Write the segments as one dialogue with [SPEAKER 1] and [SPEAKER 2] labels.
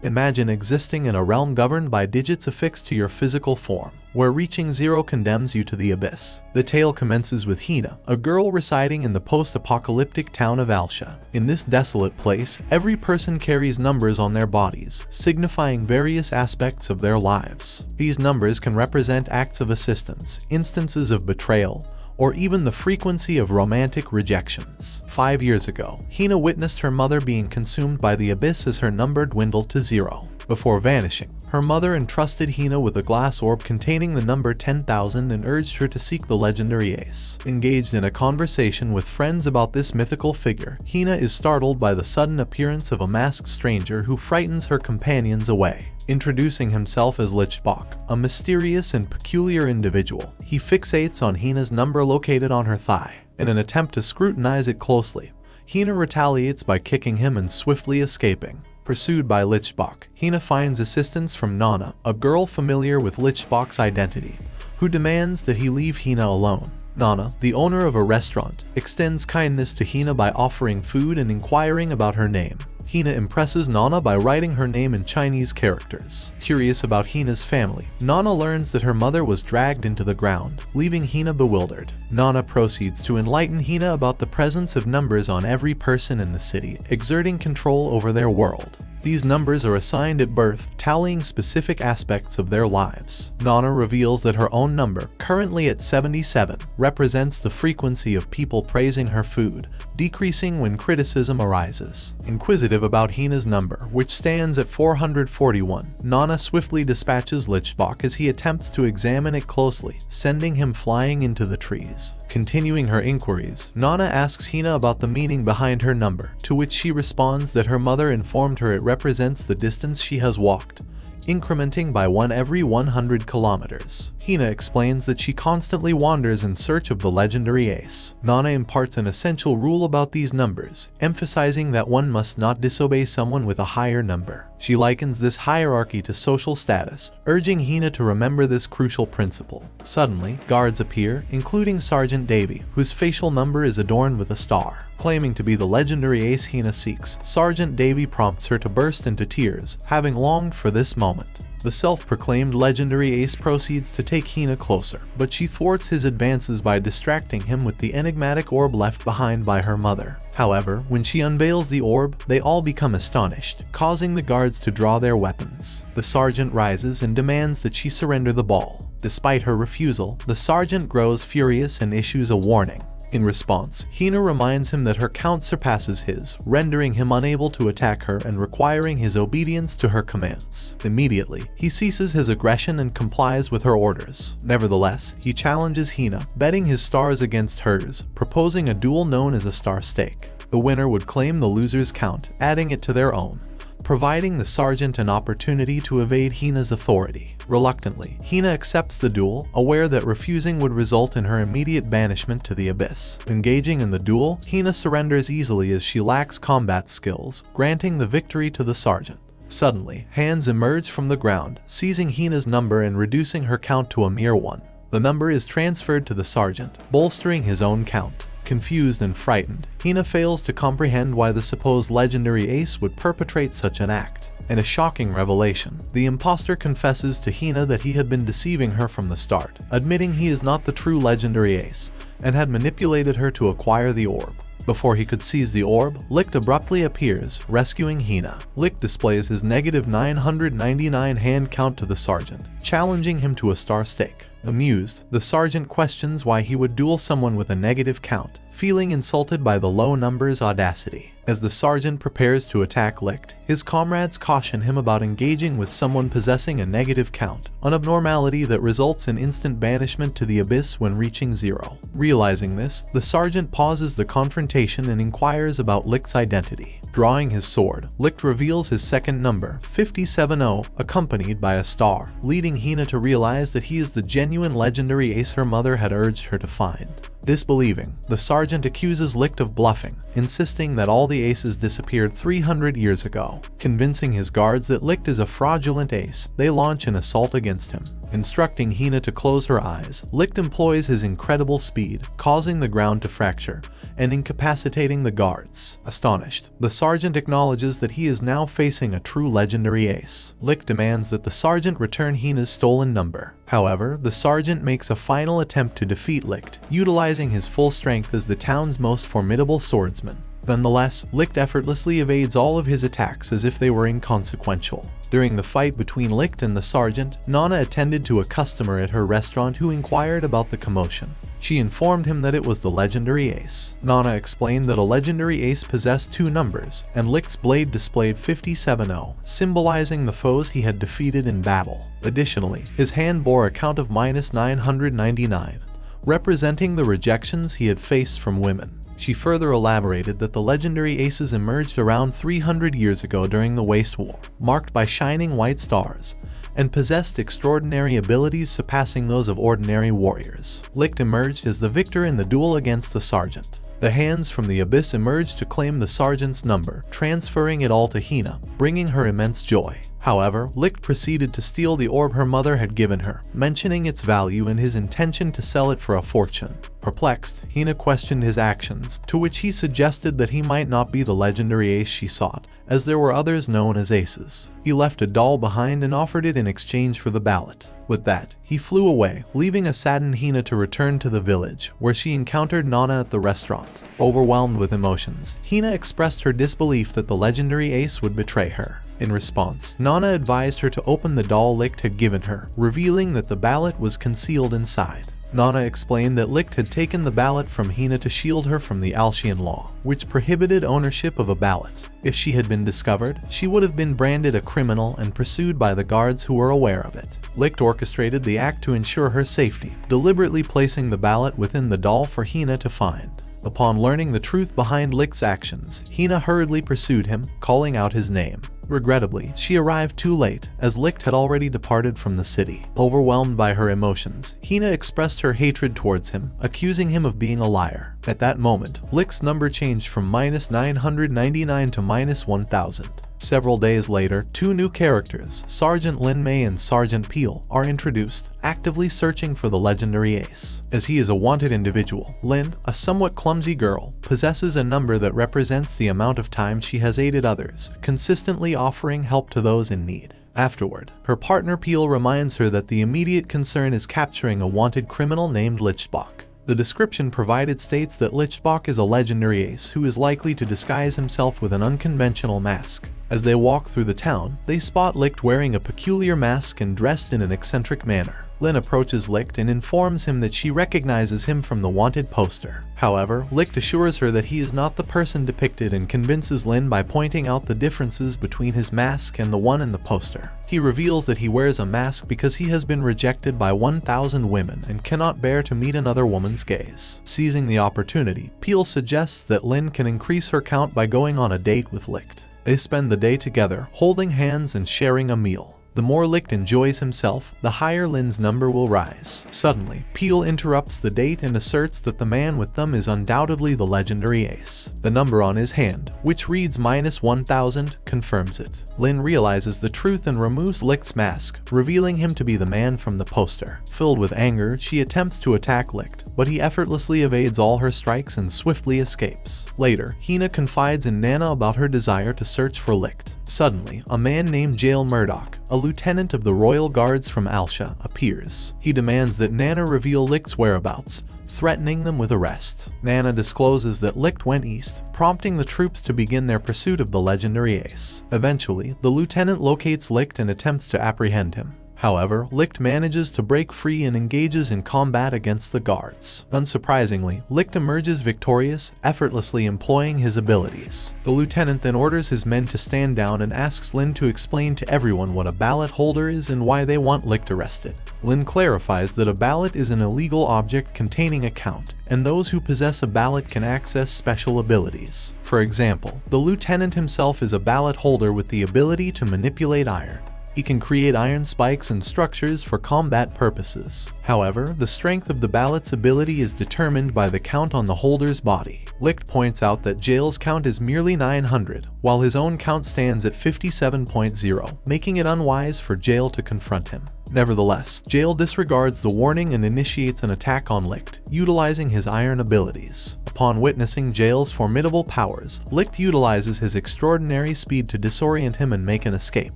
[SPEAKER 1] Imagine existing in a realm governed by digits affixed to your physical form, where reaching 0 condemns you to the abyss. The tale commences with Hina, a girl residing in the post-apocalyptic town of Alcia. In this desolate place, every person carries numbers on their bodies, signifying various aspects of their lives. These numbers can represent acts of assistance, instances of betrayal, or even the frequency of romantic rejections. 5 years ago, Hina witnessed her mother being consumed by the abyss as her number dwindled to 0. Before vanishing, her mother entrusted Hina with a glass orb containing the number 10,000 and urged her to seek the legendary ace. Engaged in a conversation with friends about this mythical figure, Hina is startled by the sudden appearance of a masked stranger who frightens her companions away. Introducing himself as Lichbach, a mysterious and peculiar individual, he fixates on Hina's number located on her thigh. In an attempt to scrutinize it closely, Hina retaliates by kicking him and swiftly escaping. Pursued by Lichbach, Hina finds assistance from Nana, a girl familiar with Lichbach's identity, who demands that he leave Hina alone. Nana, the owner of a restaurant, extends kindness to Hina by offering food and inquiring about her name. Hina impresses Nana by writing her name in Chinese characters. Curious about Hina's family, Nana learns that her mother was dragged into the ground, leaving Hina bewildered. Nana proceeds to enlighten Hina about the presence of numbers on every person in the city, exerting control over their world. These numbers are assigned at birth, tallying specific aspects of their lives. Nana reveals that her own number, currently at 77, represents the frequency of people praising her food, decreasing when criticism arises. Inquisitive about Hina's number, which stands at 441, Nana swiftly dispatches Lichbach as he attempts to examine it closely, sending him flying into the trees. Continuing her inquiries, Nana asks Hina about the meaning behind her number, to which she responds that her mother informed her it represents the distance she has walked, incrementing by 1 every 100 kilometers. Hina explains that she constantly wanders in search of the legendary ace. Nana imparts an essential rule about these numbers, emphasizing that one must not disobey someone with a higher number. She likens this hierarchy to social status, urging Hina to remember this crucial principle. Suddenly, guards appear, including Sergeant Davy, whose facial number is adorned with a star. Claiming to be the legendary ace Hina seeks, Sergeant Davy prompts her to burst into tears, having longed for this moment. The self-proclaimed legendary ace proceeds to take Hina closer, but she thwarts his advances by distracting him with the enigmatic orb left behind by her mother. However, when she unveils the orb, they all become astonished, causing the guards to draw their weapons. The sergeant rises and demands that she surrender the ball. Despite her refusal, the sergeant grows furious and issues a warning. In response, Hina reminds him that her count surpasses his, rendering him unable to attack her and requiring his obedience to her commands. Immediately, he ceases his aggression and complies with her orders. Nevertheless, he challenges Hina, betting his stars against hers, proposing a duel known as a star stake. The winner would claim the loser's count, adding it to their own, providing the sergeant an opportunity to evade Hina's authority. Reluctantly, Hina accepts the duel, aware that refusing would result in her immediate banishment to the abyss. Engaging in the duel, Hina surrenders easily as she lacks combat skills, granting the victory to the sergeant. Suddenly, hands emerge from the ground, seizing Hina's number and reducing her count to a mere 1. The number is transferred to the sergeant, bolstering his own count. Confused and frightened, Hina fails to comprehend why the supposed legendary ace would perpetrate such an act. In a shocking revelation, the imposter confesses to Hina that he had been deceiving her from the start, admitting he is not the true legendary ace, and had manipulated her to acquire the orb. Before he could seize the orb, Licht abruptly appears, rescuing Hina. Licht displays his negative 999 hand count to the sergeant, challenging him to a star stake. Amused, the sergeant questions why he would duel someone with a negative count, feeling insulted by the low number's audacity. As the sergeant prepares to attack Licht, his comrades caution him about engaging with someone possessing a negative count, an abnormality that results in instant banishment to the abyss when reaching 0. Realizing this, the sergeant pauses the confrontation and inquires about Licht's identity. Drawing his sword, Licht reveals his second number, 570, accompanied by a star, leading Hina to realize that he is the genuine legendary ace her mother had urged her to find. Disbelieving, the sergeant accuses Licht of bluffing, insisting that all the aces disappeared 300 years ago. Convincing his guards that Licht is a fraudulent ace, they launch an assault against him. Instructing Hina to close her eyes, Licht employs his incredible speed, causing the ground to fracture and incapacitating the guards. Astonished, the sergeant acknowledges that he is now facing a true legendary ace. Licht demands that the sergeant return Hina's stolen number. However, the sergeant makes a final attempt to defeat Licht, utilizing his full strength as the town's most formidable swordsman. Nonetheless, Licht effortlessly evades all of his attacks as if they were inconsequential. During the fight between Licht and the sergeant, Nana attended to a customer at her restaurant who inquired about the commotion. She informed him that it was the legendary ace. Nana explained that a legendary ace possessed two numbers, and Licht's blade displayed 57-0, symbolizing the foes he had defeated in battle. Additionally, his hand bore a count of -999, representing the rejections he had faced from women. She further elaborated that the legendary aces emerged around 300 years ago during the Waste War, marked by shining white stars, and possessed extraordinary abilities surpassing those of ordinary warriors. Licht emerged as the victor in the duel against the sergeant. The hands from the abyss emerged to claim the sergeant's number, transferring it all to Hina, bringing her immense joy. However, Licht proceeded to steal the orb her mother had given her, mentioning its value and his intention to sell it for a fortune. Perplexed, Hina questioned his actions, to which he suggested that he might not be the legendary ace she sought, as there were others known as aces. He left a doll behind and offered it in exchange for the ballot. With that, he flew away, leaving a saddened Hina to return to the village, where she encountered Nana at the restaurant. Overwhelmed with emotions, Hina expressed her disbelief that the legendary ace would betray her. In response, Nana advised her to open the doll Licht had given her, revealing that the ballot was concealed inside. Nana explained that Licht had taken the ballot from Hina to shield her from the Alcian law, which prohibited ownership of a ballot. If she had been discovered, she would have been branded a criminal and pursued by the guards who were aware of it. Licht orchestrated the act to ensure her safety, deliberately placing the ballot within the doll for Hina to find. Upon learning the truth behind Licht's actions, Hina hurriedly pursued him, calling out his name. Regrettably, she arrived too late, as Licht had already departed from the city. Overwhelmed by her emotions, Hina expressed her hatred towards him, accusing him of being a liar. At that moment, Licht's number changed from -999 to -1000. Several days later, two new characters, Sergeant Lin Mei and Sergeant Peel, are introduced, actively searching for the legendary ace. As he is a wanted individual, Lin, a somewhat clumsy girl, possesses a number that represents the amount of time she has aided others, consistently offering help to those in need. Afterward, her partner Peel reminds her that the immediate concern is capturing a wanted criminal named Lichtbach. The description provided states that Lichtbach is a legendary ace who is likely to disguise himself with an unconventional mask. As they walk through the town, they spot Licht wearing a peculiar mask and dressed in an eccentric manner. Lin approaches Licht and informs him that she recognizes him from the wanted poster. However, Licht assures her that he is not the person depicted and convinces Lin by pointing out the differences between his mask and the one in the poster. He reveals that he wears a mask because he has been rejected by 1,000 women and cannot bear to meet another woman's gaze. Seizing the opportunity, Peel suggests that Lin can increase her count by going on a date with Licht. They spend the day together, holding hands and sharing a meal. The more Licht enjoys himself, the higher Lin's number will rise. Suddenly, Peel interrupts the date and asserts that the man with them is undoubtedly the legendary ace. The number on his hand, which reads -1000, confirms it. Lin realizes the truth and removes Licht's mask, revealing him to be the man from the poster. Filled with anger, she attempts to attack Licht, but he effortlessly evades all her strikes and swiftly escapes. Later, Hina confides in Nana about her desire to search for Licht. Suddenly, a man named Jael Murdoch, a lieutenant of the Royal Guards from Alcia, appears. He demands that Nana reveal Licht's whereabouts, threatening them with arrest. Nana discloses that Licht went east, prompting the troops to begin their pursuit of the legendary ace. Eventually, the lieutenant locates Licht and attempts to apprehend him. However, Licht manages to break free and engages in combat against the guards. Unsurprisingly, Licht emerges victorious, effortlessly employing his abilities. The lieutenant then orders his men to stand down and asks Lin to explain to everyone what a ballot holder is and why they want Licht arrested. Lin clarifies that a ballot is an illegal object containing a count, and those who possess a ballot can access special abilities. For example, the lieutenant himself is a ballot holder with the ability to manipulate iron. He can create iron spikes and structures for combat purposes. However, the strength of the ballot's ability is determined by the count on the holder's body. Licht points out that Jael's count is merely 900, while his own count stands at 57.0, making it unwise for Jael to confront him. Nevertheless, Jail disregards the warning and initiates an attack on Licht, utilizing his iron abilities. Upon witnessing Jail's formidable powers, Licht utilizes his extraordinary speed to disorient him and make an escape.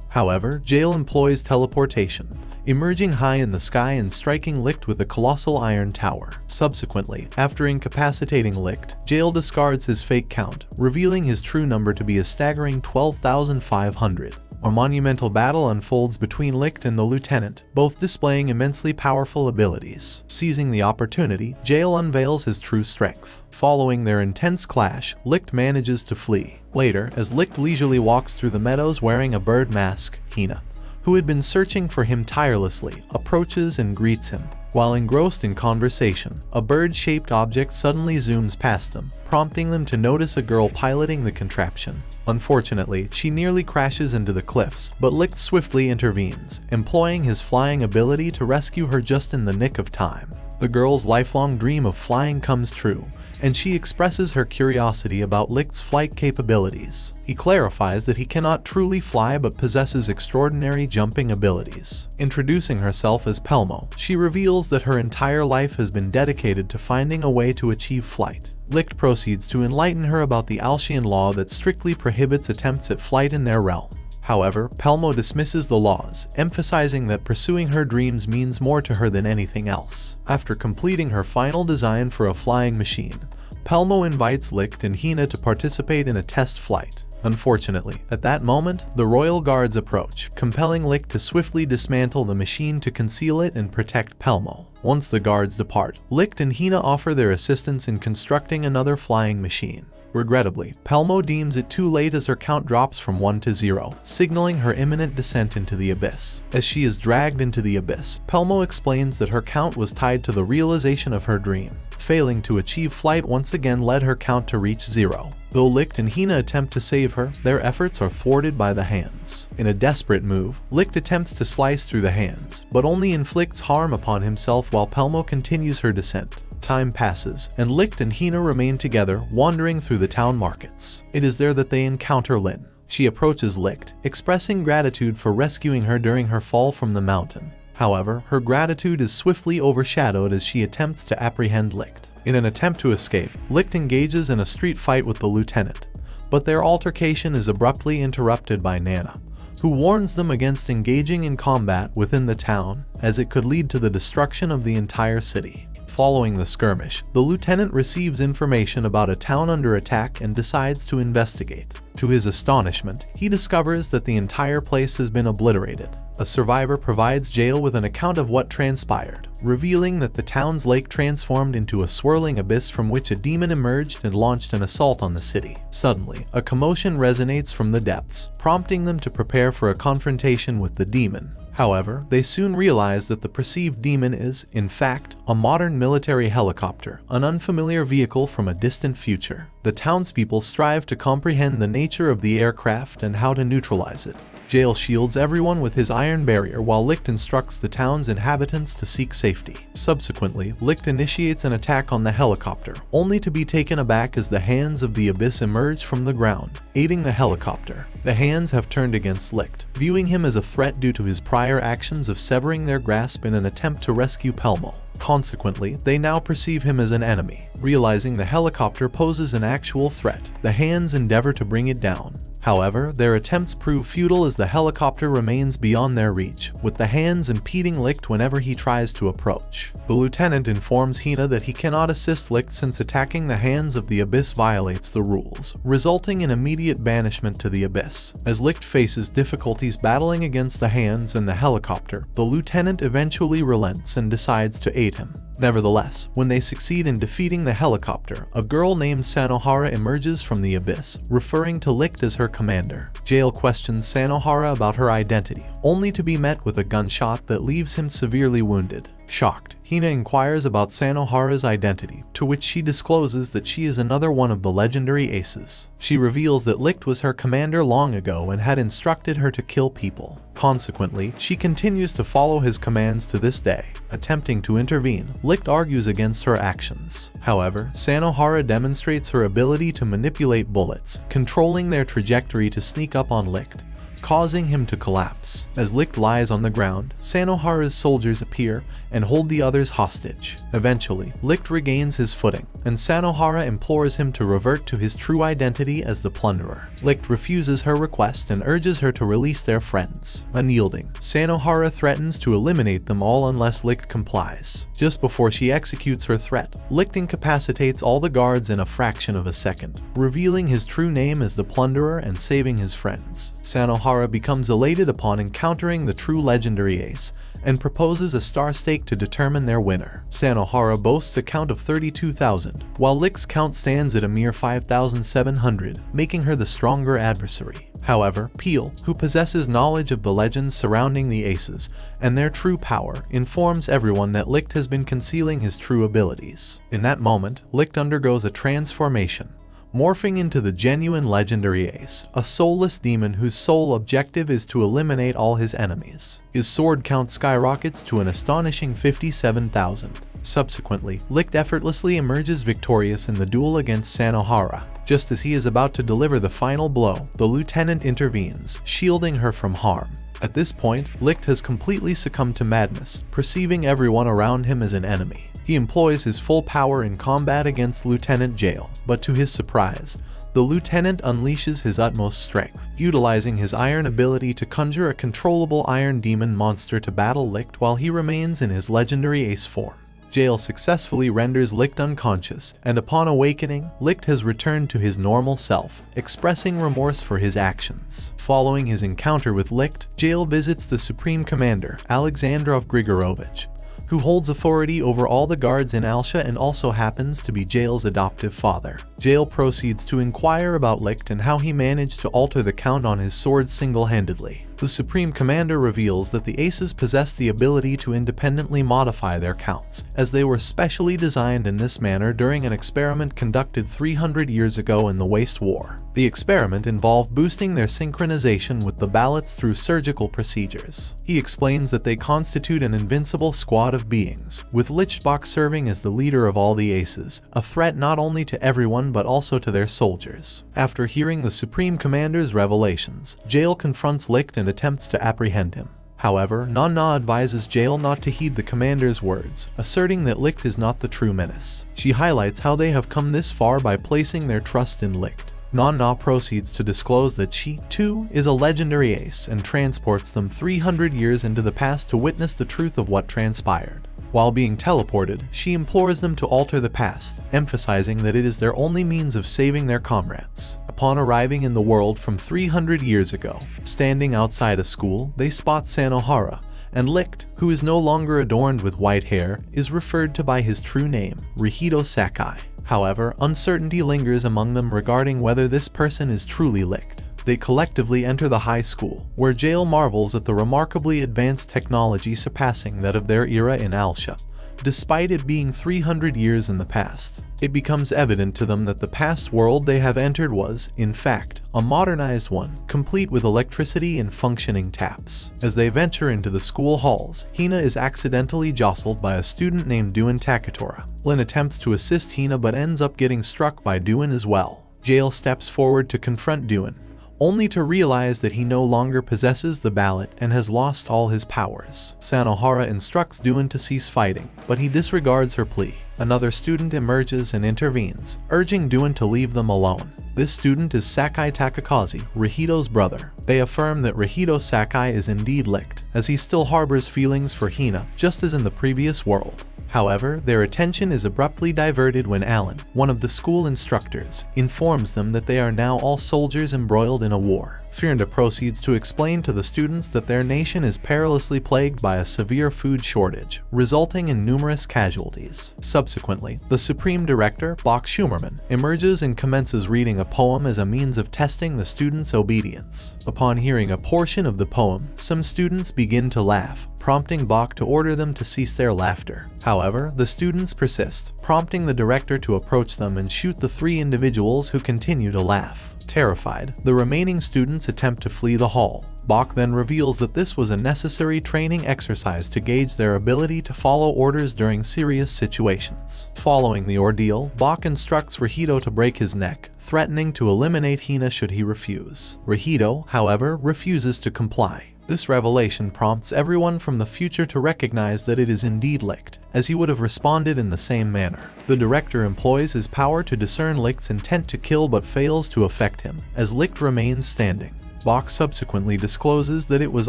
[SPEAKER 1] However, Jail employs teleportation, emerging high in the sky and striking Licht with a colossal iron tower. Subsequently, after incapacitating Licht, Jail discards his fake count, revealing his true number to be a staggering 12,500. A monumental battle unfolds between Licht and the lieutenant, both displaying immensely powerful abilities. Seizing the opportunity, Jail unveils his true strength. Following their intense clash, Licht manages to flee. Later, as Licht leisurely walks through the meadows wearing a bird mask, Hina, who had been searching for him tirelessly, approaches and greets him. While engrossed in conversation, a bird-shaped object suddenly zooms past them, prompting them to notice a girl piloting the contraption. Unfortunately, she nearly crashes into the cliffs, but Licht swiftly intervenes, employing his flying ability to rescue her just in the nick of time. The girl's lifelong dream of flying comes true, and she expresses her curiosity about Licht's flight capabilities. He clarifies that he cannot truly fly but possesses extraordinary jumping abilities. Introducing herself as Pelmo, she reveals that her entire life has been dedicated to finding a way to achieve flight. Licht proceeds to enlighten her about the Alcian law that strictly prohibits attempts at flight in their realm. However, Pelmo dismisses the laws, emphasizing that pursuing her dreams means more to her than anything else. After completing her final design for a flying machine, Pelmo invites Licht and Hina to participate in a test flight. Unfortunately, at that moment, the royal guards approach, compelling Licht to swiftly dismantle the machine to conceal it and protect Pelmo. Once the guards depart, Licht and Hina offer their assistance in constructing another flying machine. Regrettably, Pelmo deems it too late as her count drops from 1 to 0, signaling her imminent descent into the abyss. As she is dragged into the abyss, Pelmo explains that her count was tied to the realization of her dream. Failing to achieve flight once again led her count to reach 0. Though Licht and Hina attempt to save her, their efforts are thwarted by the hands. In a desperate move, Licht attempts to slice through the hands, but only inflicts harm upon himself while Pelmo continues her descent. Time passes, and Licht and Hina remain together, wandering through the town markets. It is there that they encounter Lin. She approaches Licht, expressing gratitude for rescuing her during her fall from the mountain. However, her gratitude is swiftly overshadowed as she attempts to apprehend Licht. In an attempt to escape, Licht engages in a street fight with the lieutenant, but their altercation is abruptly interrupted by Nana, who warns them against engaging in combat within the town, as it could lead to the destruction of the entire city. Following the skirmish, the lieutenant receives information about a town under attack and decides to investigate. To his astonishment, he discovers that the entire place has been obliterated. A survivor provides Jail with an account of what transpired, revealing that the town's lake transformed into a swirling abyss from which a demon emerged and launched an assault on the city. Suddenly, a commotion resonates from the depths, prompting them to prepare for a confrontation with the demon. However, they soon realize that the perceived demon is, in fact, a modern military helicopter, an unfamiliar vehicle from a distant future. The townspeople strive to comprehend the nature of the aircraft and how to neutralize it. Jail shields everyone with his iron barrier while Licht instructs the town's inhabitants to seek safety. Subsequently, Licht initiates an attack on the helicopter, only to be taken aback as the hands of the abyss emerge from the ground, aiding the helicopter. The hands have turned against Licht, viewing him as a threat due to his prior actions of severing their grasp in an attempt to rescue Pelmo. Consequently, they now perceive him as an enemy. Realizing the helicopter poses an actual threat, the hands endeavor to bring it down. However, their attempts prove futile as the helicopter remains beyond their reach, with the hands impeding Licht whenever he tries to approach. The lieutenant informs Hina that he cannot assist Licht since attacking the hands of the abyss violates the rules, resulting in immediate banishment to the abyss. As Licht faces difficulties battling against the hands and the helicopter, the lieutenant eventually relents and decides to aid him. Nevertheless, when they succeed in defeating the helicopter, a girl named Sanohara emerges from the abyss, referring to Licht as her commander. Jail questions Sanohara about her identity, only to be met with a gunshot that leaves him severely wounded. Shocked, Hina inquires about Sanohara's identity, to which she discloses that she is another one of the legendary aces. She reveals that Licht was her commander long ago and had instructed her to kill people. Consequently, she continues to follow his commands to this day. Attempting to intervene, Licht argues against her actions. However, Sanohara demonstrates her ability to manipulate bullets, controlling their trajectory to sneak up on Licht, causing him to collapse. As Licht lies on the ground, Sanohara's soldiers appear and hold the others hostage. Eventually, Licht regains his footing, and Sanohara implores him to revert to his true identity as the Plunderer. Licht refuses her request and urges her to release their friends. Unyielding, Sanohara threatens to eliminate them all unless Licht complies. Just before she executes her threat, Licht incapacitates all the guards in a fraction of a second, revealing his true name as the Plunderer and saving his friends. Sanohara becomes elated upon encountering the true legendary ace, and proposes a star stake to determine their winner. Sanohara boasts a count of 32,000, while Licht's count stands at a mere 5,700, making her the stronger adversary. However, Peel, who possesses knowledge of the legends surrounding the aces and their true power, informs everyone that Licht has been concealing his true abilities. In that moment, Licht undergoes a transformation, morphing into the genuine legendary ace, a soulless demon whose sole objective is to eliminate all his enemies. His sword count skyrockets to an astonishing 57,000. Subsequently, Licht effortlessly emerges victorious in the duel against Sanohara. Just as he is about to deliver the final blow, the lieutenant intervenes, shielding her from harm. At this point, Licht has completely succumbed to madness, perceiving everyone around him as an enemy. He employs his full power in combat against Lieutenant Jail, but to his surprise, the lieutenant unleashes his utmost strength, utilizing his iron ability to conjure a controllable iron demon monster to battle Licht while he remains in his legendary ace form. Jail successfully renders Licht unconscious, and upon awakening, Licht has returned to his normal self, expressing remorse for his actions. Following his encounter with Licht, Jail visits the Supreme Commander, Alexandrov Grigorovich, who holds authority over all the guards in Alcia and also happens to be Jail's adoptive father. Jail proceeds to inquire about Licht and how he managed to alter the count on his sword single-handedly. The Supreme Commander reveals that the aces possess the ability to independently modify their counts, as they were specially designed in this manner during an experiment conducted 300 years ago in the Waste War. The experiment involved boosting their synchronization with the ballots through surgical procedures. He explains that they constitute an invincible squad of beings, with Lichtbach serving as the leader of all the aces, a threat not only to everyone but also to their soldiers. After hearing the Supreme Commander's revelations, Jail confronts Licht and attempts to apprehend him. However, Nana advises Jail not to heed the commander's words, asserting that Licht is not the true menace. She highlights how they have come this far by placing their trust in Licht. Nana proceeds to disclose that she, too, is a legendary ace and transports them 300 years into the past to witness the truth of what transpired. While being teleported, she implores them to alter the past, emphasizing that it is their only means of saving their comrades. Upon arriving in the world from 300 years ago, standing outside a school, they spot Sanohara, and Licht, who is no longer adorned with white hair, is referred to by his true name, Rihito Sakai. However, uncertainty lingers among them regarding whether this person is truly Licht. They collectively enter the high school, where Jail marvels at the remarkably advanced technology surpassing that of their era in Alcia, despite it being 300 years in the past. It becomes evident to them that the past world they have entered was, in fact, a modernized one, complete with electricity and functioning taps. As they venture into the school halls, Hina is accidentally jostled by a student named Duin Takatora. Lin attempts to assist Hina but ends up getting struck by Duin as well. Jail steps forward to confront Duin, only to realize that he no longer possesses the ballot and has lost all his powers. Sanohara instructs Duin to cease fighting, but he disregards her plea. Another student emerges and intervenes, urging Duin to leave them alone. This student is Sakai Takakazi, Rihito's brother. They affirm that Rihito Sakai is indeed Licht, as he still harbors feelings for Hina, just as in the previous world. However, their attention is abruptly diverted when Alan, one of the school instructors, informs them that they are now all soldiers embroiled in a war. Firnda proceeds to explain to the students that their nation is perilously plagued by a severe food shortage, resulting in numerous casualties. Subsequently, the Supreme Director, Bach Schumerman, emerges and commences reading a poem as a means of testing the students' obedience. Upon hearing a portion of the poem, some students begin to laugh, prompting Bach to order them to cease their laughter. However, the students persist, prompting the director to approach them and shoot the three individuals who continue to laugh. Terrified, the remaining students attempt to flee the hall. Bach then reveals that this was a necessary training exercise to gauge their ability to follow orders during serious situations. Following the ordeal, Bach instructs Rahito to break his neck, threatening to eliminate Hina should he refuse. Rahito, however, refuses to comply. This revelation prompts everyone from the future to recognize that it is indeed Licht, as he would have responded in the same manner. The director employs his power to discern Licht's intent to kill but fails to affect him, as Licht remains standing. Bach subsequently discloses that it was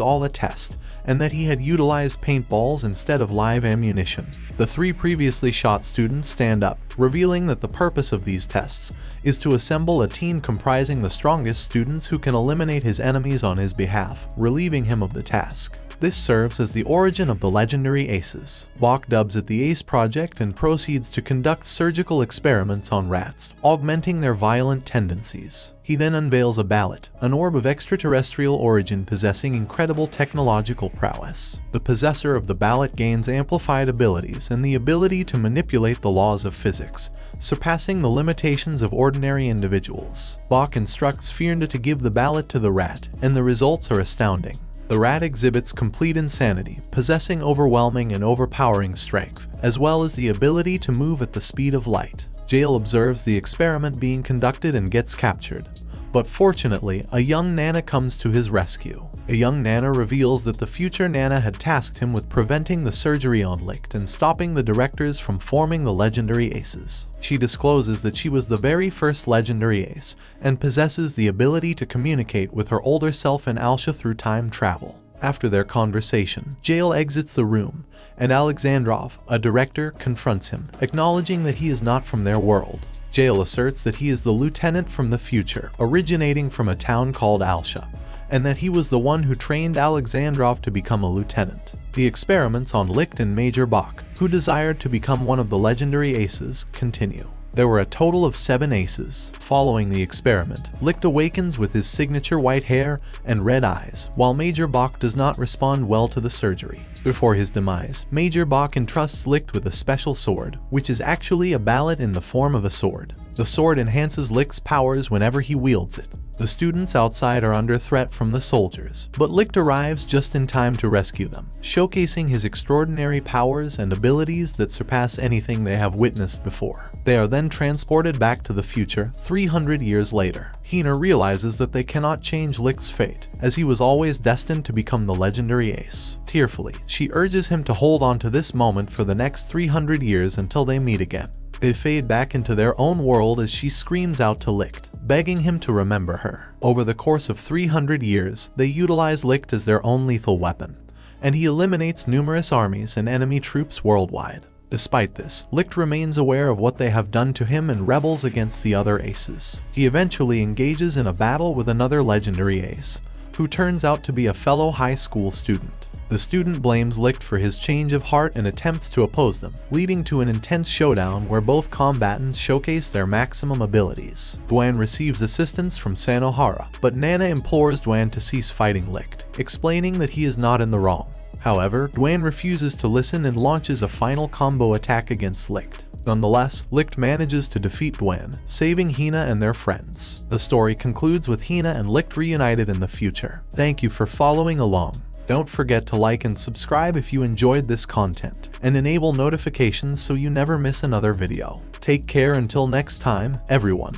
[SPEAKER 1] all a test, and that he had utilized paintballs instead of live ammunition. The 3 previously shot students stand up, revealing that the purpose of these tests is to assemble a team comprising the strongest students who can eliminate his enemies on his behalf, relieving him of the task. This serves as the origin of the legendary aces. Bach dubs it the Ace Project and proceeds to conduct surgical experiments on rats, augmenting their violent tendencies. He then unveils a ballot, an orb of extraterrestrial origin possessing incredible technological prowess. The possessor of the ballot gains amplified abilities and the ability to manipulate the laws of physics, surpassing the limitations of ordinary individuals. Bach instructs Firnda to give the ballot to the rat, and the results are astounding. The rat exhibits complete insanity, possessing overwhelming and overpowering strength, as well as the ability to move at the speed of light. Jail observes the experiment being conducted and gets captured. But fortunately, a young Nana comes to his rescue. A young Nana reveals that the future Nana had tasked him with preventing the surgery on Licht and stopping the directors from forming the legendary aces. She discloses that she was the very first legendary ace, and possesses the ability to communicate with her older self in Alcia through time travel. After their conversation, Jail exits the room, and Alexandrov, a director, confronts him, acknowledging that he is not from their world. Jail asserts that he is the lieutenant from the future, originating from a town called Alcia, and that he was the one who trained Alexandrov to become a lieutenant. The experiments on Licht and Major Bach, who desired to become one of the legendary aces, continue. There were a total of 7 aces. Following the experiment, Licht awakens with his signature white hair and red eyes, while Major Bach does not respond well to the surgery. Before his demise, Major Bach entrusts Licht with a special sword, which is actually a ballot in the form of a sword. The sword enhances Licht's powers whenever he wields it. The students outside are under threat from the soldiers, but Licht arrives just in time to rescue them, showcasing his extraordinary powers and abilities that surpass anything they have witnessed before. They are then transported back to the future 300 years later. Hina realizes that they cannot change Licht's fate, as he was always destined to become the legendary ace. Tearfully, she urges him to hold on to this moment for the next 300 years until they meet again. They fade back into their own world as she screams out to Licht, begging him to remember her. Over the course of 300 years, they utilize Licht as their own lethal weapon, and he eliminates numerous armies and enemy troops worldwide. Despite this, Licht remains aware of what they have done to him and rebels against the other aces. He eventually engages in a battle with another legendary ace, who turns out to be a fellow high school student. The student blames Licht for his change of heart and attempts to oppose them, leading to an intense showdown where both combatants showcase their maximum abilities. Dwan receives assistance from Sanohara, but Nana implores Dwan to cease fighting Licht, explaining that he is not in the wrong. However, Dwan refuses to listen and launches a final combo attack against Licht. Nonetheless, Licht manages to defeat Dwan, saving Hina and their friends. The story concludes with Hina and Licht reunited in the future. Thank you for following along. Don't forget to like and subscribe if you enjoyed this content, and enable notifications so you never miss another video. Take care until next time, everyone.